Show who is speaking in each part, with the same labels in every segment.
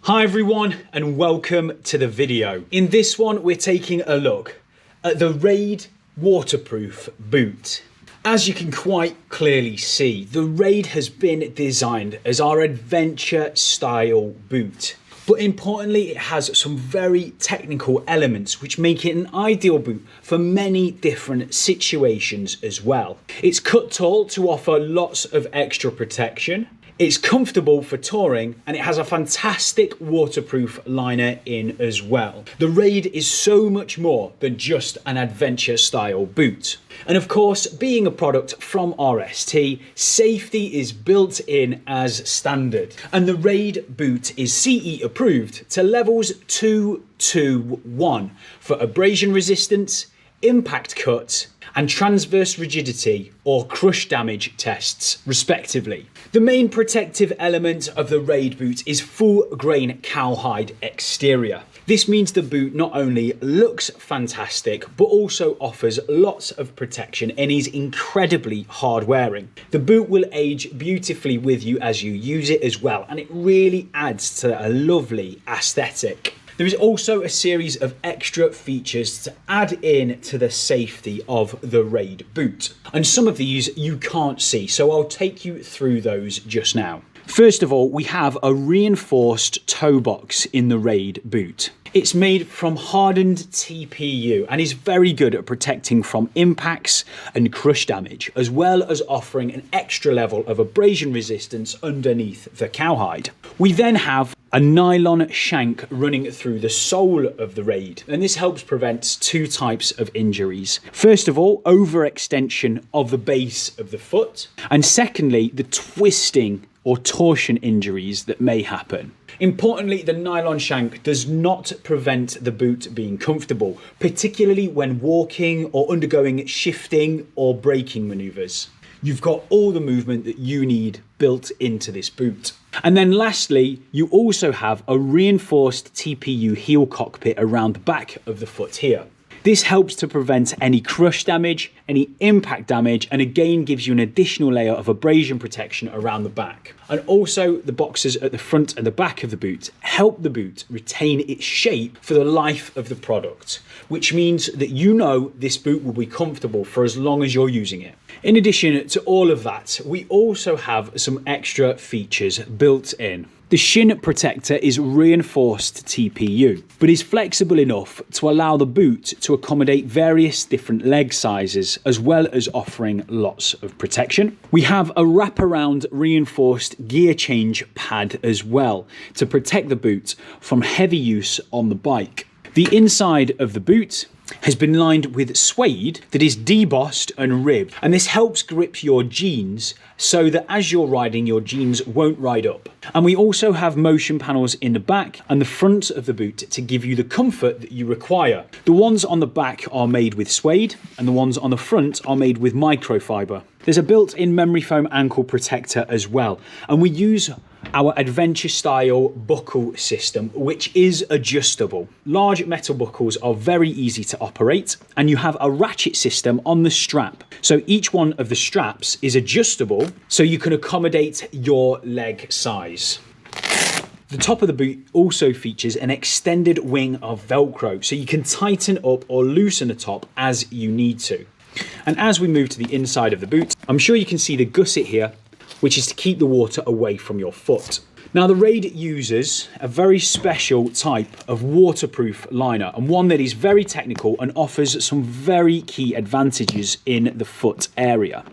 Speaker 1: Hi everyone and welcome to the video. In this one we're taking a look at the Raid waterproof boot. As you can quite clearly see, the Raid has been designed as our adventure style boot. But importantly, it has some very technical elements which make it an ideal boot for many different situations as well. It's cut tall to offer lots of extra protection. It's comfortable for touring and it has a fantastic waterproof liner in as well. The Raid is so much more than just an adventure style boot. And of course, being a product from RST, safety is built in as standard. And the Raid boot is CE approved to levels 221 for abrasion resistance, impact cut, and transverse rigidity or crush damage tests, respectively. The main protective element of the Raid boot is full grain cowhide exterior. This means the boot not only looks fantastic, but also offers lots of protection and is incredibly hard wearing. The boot will age beautifully with you as you use it as well, and it really adds to a lovely aesthetic. There is also a series of extra features to add in to the safety of the Raid boot. And some of these you can't see, so I'll take you through those just now. First of all, we have a reinforced toe box in the Raid boot. It's made from hardened TPU and is very good at protecting from impacts and crush damage, as well as offering an extra level of abrasion resistance underneath the cowhide. We then have a nylon shank running through the sole of the Raid, and this helps prevent two types of injuries. First of all, overextension of the base of the foot, and secondly, the twisting or torsion injuries that may happen. Importantly, the nylon shank does not prevent the boot being comfortable, particularly when walking or undergoing shifting or braking maneuvers. You've got all the movement that you need built into this boot. And then lastly, you also have a reinforced TPU heel cockpit around the back of the foot here. This helps to prevent any crush damage, any impact damage, and again gives you an additional layer of abrasion protection around the back. And also the boxes at the front and the back of the boot help the boot retain its shape for the life of the product, which means that you know this boot will be comfortable for as long as you're using it. In addition to all of that, we also have some extra features built in. The shin protector is reinforced TPU, but is flexible enough to allow the boot to accommodate various different leg sizes, as well as offering lots of protection. We have a wraparound reinforced gear change pad as well to protect the boot from heavy use on the bike. The inside of the boot has been lined with suede that is debossed and ribbed, and this helps grip your jeans so that as you're riding, your jeans won't ride up. And we also have motion panels in the back and the front of the boot to give you the comfort that you require. The ones on the back are made with suede and the ones on the front are made with microfiber. There's a built-in memory foam ankle protector as well, and we use our adventure style buckle system, which is adjustable. Large metal buckles are very easy to operate, and you have a ratchet system on the strap. So each one of the straps is adjustable so you can accommodate your leg size. The top of the boot also features an extended wing of Velcro, so you can tighten up or loosen the top as you need to. And as we move to the inside of the boot, I'm sure you can see the gusset here, which is to keep the water away from your foot. Now, the Raid uses a very special type of waterproof liner, and one that is very technical and offers some very key advantages in the foot area.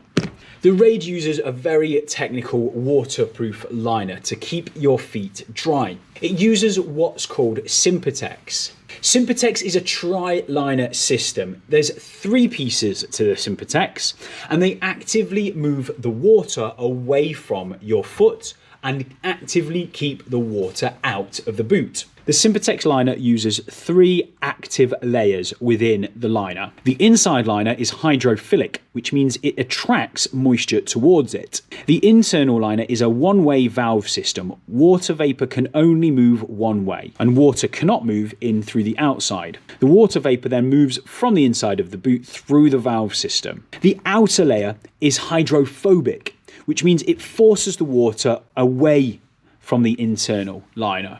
Speaker 1: The Raid uses a very technical waterproof liner to keep your feet dry. It uses what's called Sympatex. Sympatex is a tri-liner system. There's 3 pieces to the Sympatex, and they actively move the water away from your foot and actively keep the water out of the boot. The Sympatex liner uses 3 active layers within the liner. The inside liner is hydrophilic, which means it attracts moisture towards it. The internal liner is a one-way valve system. Water vapor can only move one way, and water cannot move in through the outside. The water vapor then moves from the inside of the boot through the valve system. The outer layer is hydrophobic, which means it forces the water away from the internal liner.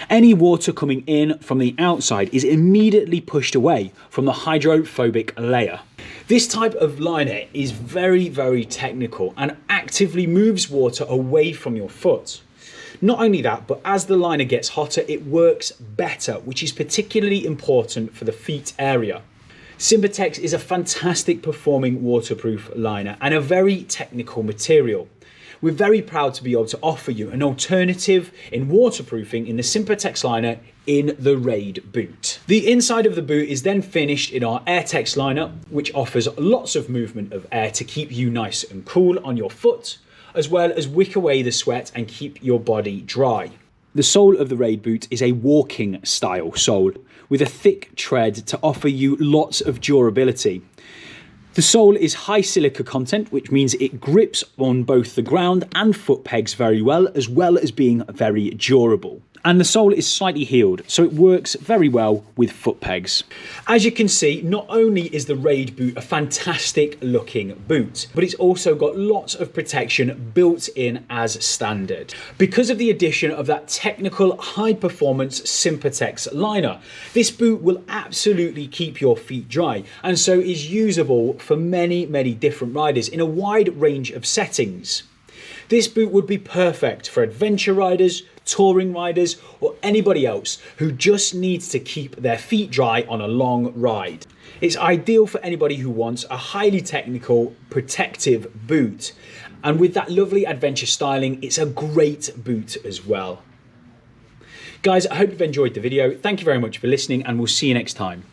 Speaker 1: Any water coming in from the outside is immediately pushed away from the hydrophobic layer. This type of liner is very, very technical and actively moves water away from your foot. Not only that, but as the liner gets hotter, it works better, which is particularly important for the feet area. Sympatex is a fantastic performing waterproof liner and a very technical material. We're very proud to be able to offer you an alternative in waterproofing in the Sympatex liner in the Raid boot. The inside of the boot is then finished in our AirTex liner, which offers lots of movement of air to keep you nice and cool on your foot, as well as wick away the sweat and keep your body dry. The sole of the Raid boot is a walking style sole with a thick tread to offer you lots of durability. The sole is high silica content, which means it grips on both the ground and foot pegs very well as being very durable. And the sole is slightly heeled, so it works very well with foot pegs. As you can see, not only is the Raid boot a fantastic looking boot, but it's also got lots of protection built in as standard. Because of the addition of that technical high performance Sympatex liner, this boot will absolutely keep your feet dry and so is usable for many, many different riders in a wide range of settings. This boot would be perfect for adventure riders, touring riders, or anybody else who just needs to keep their feet dry on a long ride. It's ideal for anybody who wants a highly technical, protective boot. And with that lovely adventure styling, it's a great boot as well. Guys, I hope you've enjoyed the video. Thank you very much for listening, and we'll see you next time.